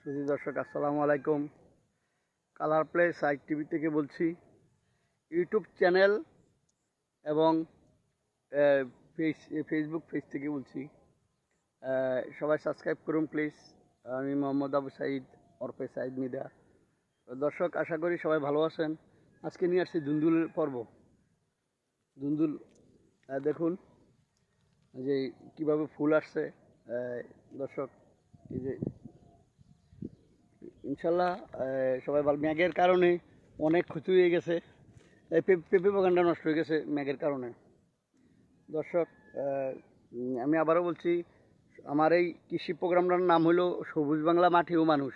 সুধী দর্শক আসসালামু আলাইকুম। কালার প্লে সাইট টিভি থেকে বলছি। ইউটিউব চ্যানেল এবং ফেসবুক পেজ থেকে বলছি। সবাই সাবস্ক্রাইব করুন প্লিজ। আমি মোহাম্মদ আবু সাইদ ওরফে সাইদ মিডিয়া। দর্শক আশা করি সবাই ভালো আছেন। আজকে নিয়ে আসছি ধুন্দুলের পর্ব। ধুন্দুল দেখুন যে কীভাবে ফুল আসছে। দর্শক এই যে ইনশাল্লাহ সবাই ভালো। ম্যাগের কারণে অনেক ক্ষতি হয়ে গেছে। পেঁপে বাগানটা নষ্ট হয়ে গেছে ম্যাগের কারণে। দর্শক আমি আবারও বলছি, আমার এই কৃষি প্রোগ্রামটার নাম হলো সবুজ বাংলা মাটি ও মানুষ।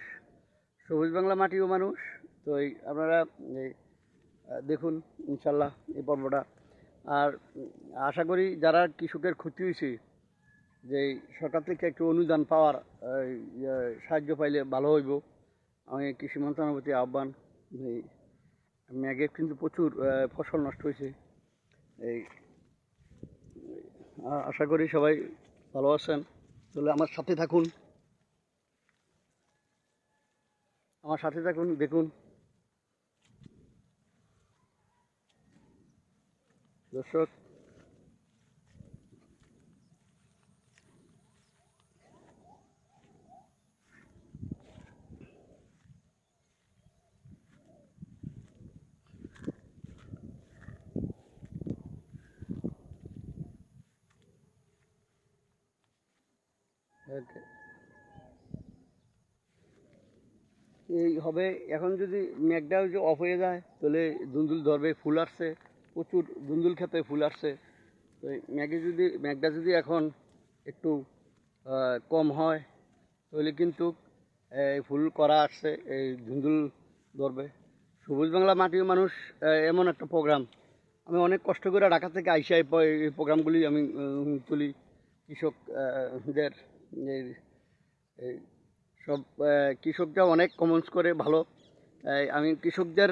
সবুজ বাংলা মাটি ও মানুষ। তো এই আপনারা দেখুন ইনশাল্লাহ এই পর্বটা। আর আশা করি যারা কৃষকের ক্ষতি হয়েছে, যে সরকার থেকে একটু অনুদান পাওয়ার সাহায্য পাইলে ভালো হইব। আমি কৃষি মন্ত্রণালয়ের প্রতি আহ্বান, ম্যাগে কিন্তু প্রচুর ফসল নষ্ট হয়েছে। এই আশা করি সবাই ভালো আছেন। তাহলে আমার সাথে থাকুন, দেখুন দর্শক। এই হবে এখন যদি মেঘটা যে অফ হয়ে যায় তাহলে ধুন্দুল ধরবে। ফুল আসছে, প্রচুর ধুন্দুল খেতে ফুল আসছে। তো মেঘটা যদি এখন একটু কম হয় তাহলে কিন্তু ফুল করা আসছে, এই ধুন্দুল ধরবে। সবুজ বাংলা মাটির মানুষ এমন একটা প্রোগ্রাম, আমি অনেক কষ্ট করে ঢাকা থেকে আইসা এই প্রোগ্রামগুলি আমি তুলি। কৃষকদের এই সব কৃষকরা অনেক কমেন্টস করে ভালো। আমি কৃষকদের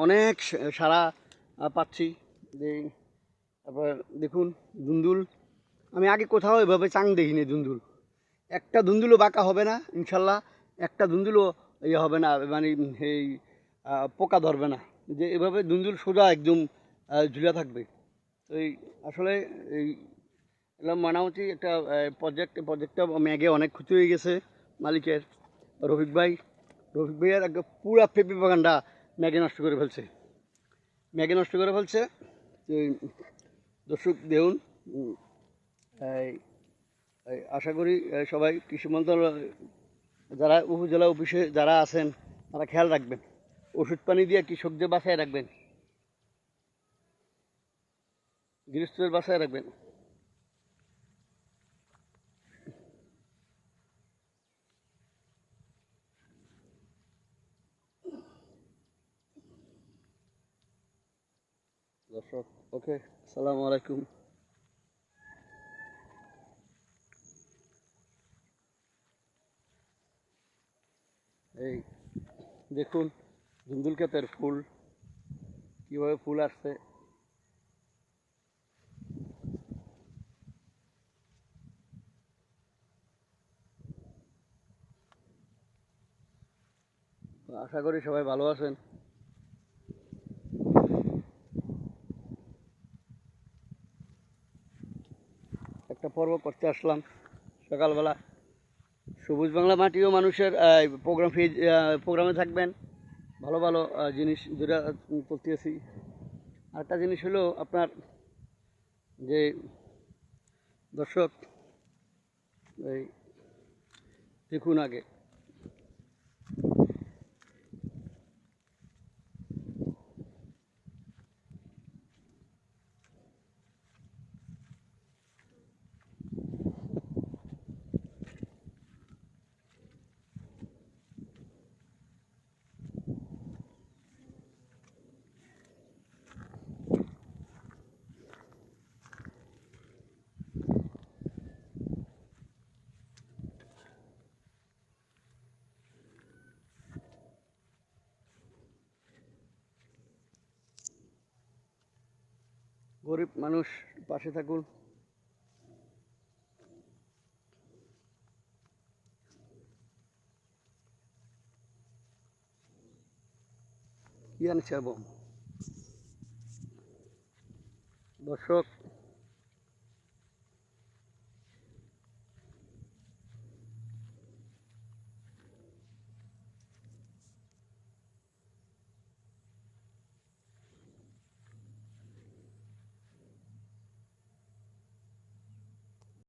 অনেক সাড়া পাচ্ছি। যে তারপর দেখুন ধুন্দুল, আমি আগে কোথাও এভাবে চাং দেখিনি। ধুন্দুল একটা ধুন্দুলও বাঁকা হবে না ইনশাল্লাহ। একটা ধুন্দুলও ইয়ে হবে না, মানে এই পোকা ধরবে না। যে এভাবে ধুন্দুল সোজা একদম ঝুলে থাকবে। তো এই আসলে এই এলাম মোটামুটি একটা প্রজেক্টটা ম্যাগে অনেক ক্ষতি হয়ে গেছে মালিকের। রফিক ভাইয়ের একটা পুরা পেঁপে বাগানটা ম্যাগে নষ্ট করে ফেলছে। দর্শক দেখুন, আশা করি সবাই কৃষি মন্ত্রণালয় যারা উপজেলা অফিসে যারা আছেন তারা খেয়াল রাখবেন, ওষুধ পানি দিয়ে কৃষকদের বাঁচায় রাখবেন, গৃহস্থদের বাঁচায় রাখবেন। দর্শক ওকে, আসসালামু আলাইকুম। এই দেখুন ধুন্দুল ক্ষেতের ফুল, কীভাবে ফুল আসছে। আশা করি সবাই ভালো আছেন। একটা পর্ব করতে আসলাম সকালবেলা। সবুজ বাংলা মাটি ও মানুষের প্রোগ্রামে থাকবেন। ভালো ভালো জিনিস যেটা করতেছি। আরেকটা জিনিস হলো আপনার যে দর্শক, এই দেখুন আগে গরিব মানুষ পাশে থাকুন। ইয়ান ছেড়ব দর্শক